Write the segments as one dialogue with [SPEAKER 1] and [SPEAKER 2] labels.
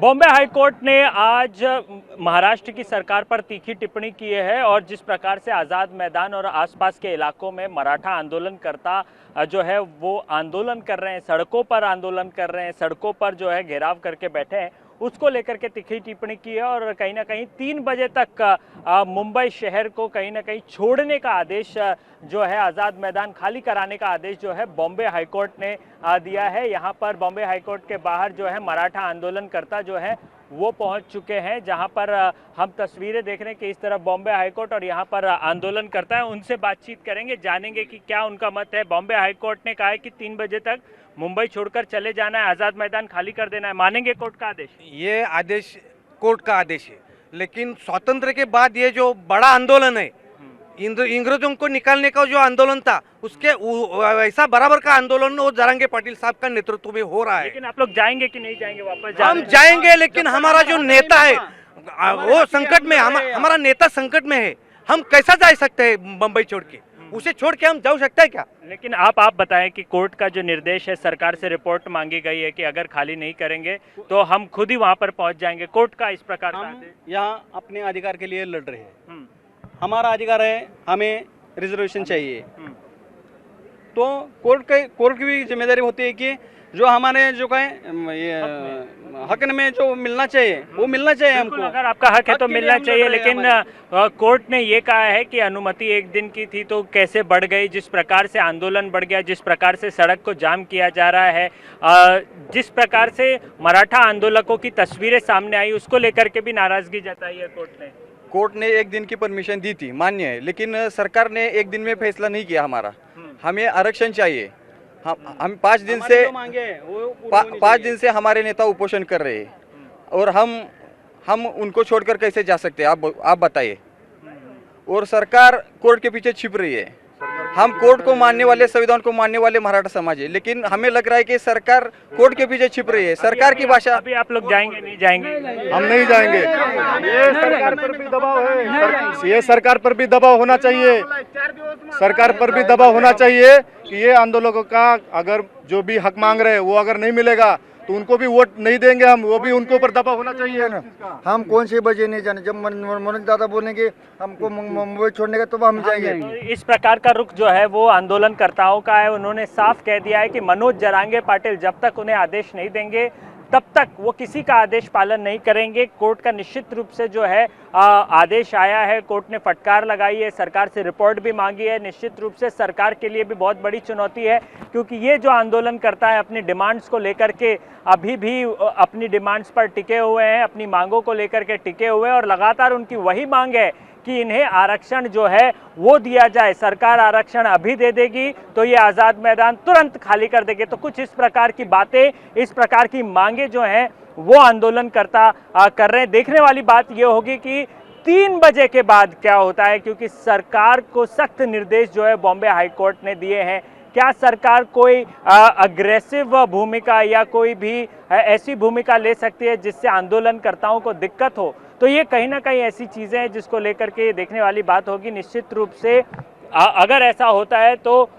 [SPEAKER 1] Bombay high court ने आज महाराष्ट्र की सरकार पर तीखी टिप्पणी की है और जिस प्रकार से आज़ाद मैदान और आसपास के इलाकों में मराठा आंदोलनकर्ता जो है वो आंदोलन कर रहे हैं, सड़कों पर आंदोलन कर रहे हैं, सड़कों पर जो है घेराव करके बैठे हैं, उसको लेकर के तीखी टिप्पणी की है और कहीं ना कहीं 3 बजे तक मुंबई शहर को कहीं ना कहीं छोड़ने का आदेश जो है, आज़ाद मैदान खाली कराने का आदेश जो है बॉम्बे हाईकोर्ट ने दिया है। यहाँ पर बॉम्बे हाईकोर्ट के बाहर जो है मराठा आंदोलनकर्ता जो है वो पहुंच चुके हैं, जहां पर हम तस्वीरें देख रहे हैं कि इस तरफ बॉम्बे हाईकोर्ट और यहां पर आंदोलन करता है। उनसे बातचीत करेंगे, जानेंगे कि क्या उनका मत है। बॉम्बे हाईकोर्ट ने कहा है कि 3 बजे तक मुंबई छोड़कर चले जाना है, आज़ाद मैदान खाली कर देना है। मानेंगे कोर्ट का आदेश?
[SPEAKER 2] ये आदेश कोर्ट का आदेश है, लेकिन स्वातंत्र के बाद ये जो बड़ा आंदोलन है, इंग्रजों को निकालने का जो आंदोलन था, उसके वैसा बराबर का आंदोलन वो जरांगे पाटिल साहब का नेतृत्व में हो रहा है।
[SPEAKER 1] लेकिन आप लोग जाएंगे कि नहीं जाएंगे वापस?
[SPEAKER 2] हम जाएंगे, लेकिन हमारा जो नेता है वो संकट में, हमारा नेता संकट में है। हम कैसा जा सकते हैं बम्बई छोड़ के? उसे छोड़ के हम जा सकते हैं क्या?
[SPEAKER 1] लेकिन आप बताएं कि कोर्ट का जो निर्देश है, सरकार से रिपोर्ट मांगी गई है कि अगर खाली नहीं करेंगे तो हम खुद ही वहां पर पहुंच जाएंगे। कोर्ट का इस प्रकार का
[SPEAKER 3] हम यहाँ अपने अधिकार के लिए लड़ रहे हैं। हमारा अधिकार है, हमें रिजर्वेशन चाहिए। तो कोर्ट की भी जिम्मेदारी होती है कि जो हमारे जो हक में जो मिलना चाहिए वो मिलना चाहिए हमको।
[SPEAKER 1] अगर आपका हक है तो मिलना चाहिए, लेकिन कोर्ट ने ये कहा है कि अनुमति 1 दिन की थी तो कैसे बढ़ गई? जिस प्रकार से आंदोलन बढ़ गया, जिस प्रकार से सड़क को जाम किया जा रहा है, जिस प्रकार से मराठा आंदोलकों की तस्वीरें सामने आई, उसको लेकर के भी नाराजगी जताई है
[SPEAKER 3] कोर्ट ने 1 दिन की परमिशन दी थी, मान्य है, लेकिन सरकार ने 1 दिन में फैसला नहीं किया हमारा। हमें आरक्षण चाहिए। हम 5 दिन से 5 दिन से हमारे नेता उपोषण कर रहे हैं और हम उनको छोड़कर कैसे जा सकते हैं? आप बताइए। और सरकार कोर्ट के पीछे छिप रही है। हम कोर्ट को मानने वाले, संविधान को मानने वाले मराठा समाज है, लेकिन हमें लग रहा है कि सरकार कोर्ट के पीछे छिप रही है। सरकार की भाषा।
[SPEAKER 1] अभी आप लोग जाएंगे नहीं जाएंगे?
[SPEAKER 4] हम नहीं जाएंगे। ये सरकार पर भी दबाव है, ये सरकार पर भी दबाव होना चाहिए। सरकार पर भी दबाव होना चाहिए कि ये आंदोलकों का अगर जो भी हक मांग रहे हैं वो अगर नहीं मिलेगा तो उनको भी वोट नहीं देंगे हम, वो भी उनको ऊपर दबाव होना चाहिए ना।
[SPEAKER 5] हम कौन से बजे नहीं जाने, जब मनोज दादा बोलेंगे हमको मुंबई छोड़ने का तो हम जाएंगे।
[SPEAKER 1] तो इस प्रकार का रुख जो है वो आंदोलनकर्ताओं का है। उन्होंने साफ कह दिया है कि मनोज जरांगे पाटिल जब तक उन्हें आदेश नहीं देंगे तब तक वो किसी का आदेश पालन नहीं करेंगे। कोर्ट का निश्चित रूप से जो है आदेश आया है, कोर्ट ने फटकार लगाई है, सरकार से रिपोर्ट भी मांगी है। निश्चित रूप से सरकार के लिए भी बहुत बड़ी चुनौती है, क्योंकि ये जो आंदोलन करता है अपनी डिमांड्स को लेकर के अभी भी अपनी डिमांड्स पर टिके हुए हैं, अपनी मांगों को लेकर के टिके हुए हैं और लगातार उनकी वही मांग है कि इन्हें आरक्षण जो है वो दिया जाए। सरकार आरक्षण अभी दे देगी तो ये आज़ाद मैदान तुरंत खाली कर देगी। तो कुछ इस प्रकार की बातें, इस प्रकार की मांगे जो हैं वो आंदोलनकर्ता कर रहे हैं। देखने वाली बात ये होगी कि 3 बजे के बाद क्या होता है, क्योंकि सरकार को सख्त निर्देश जो है बॉम्बे हाईकोर्ट ने दिए हैं। क्या सरकार कोई अग्रेसिव भूमिका या कोई भी ऐसी भूमिका ले सकती है जिससे आंदोलनकर्ताओं को दिक्कत हो? तो ये कहीं ना कहीं ऐसी चीज़ें हैं जिसको लेकर के देखने वाली बात होगी। निश्चित रूप से अगर ऐसा होता है तो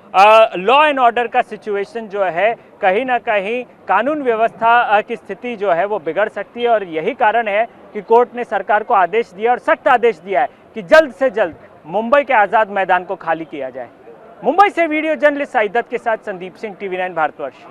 [SPEAKER 1] लॉ एंड ऑर्डर का सिचुएशन जो है, कहीं ना कहीं कानून व्यवस्था की स्थिति जो है वो बिगड़ सकती है। और यही कारण है कि कोर्ट ने सरकार को आदेश दिया और सख्त आदेश दिया है कि जल्द से जल्द मुंबई के आज़ाद मैदान को खाली किया जाए। मुंबई से वीडियो जर्नलिस्ट साइदत के साथ संदीप सिंह, TV9 भारतवर्ष।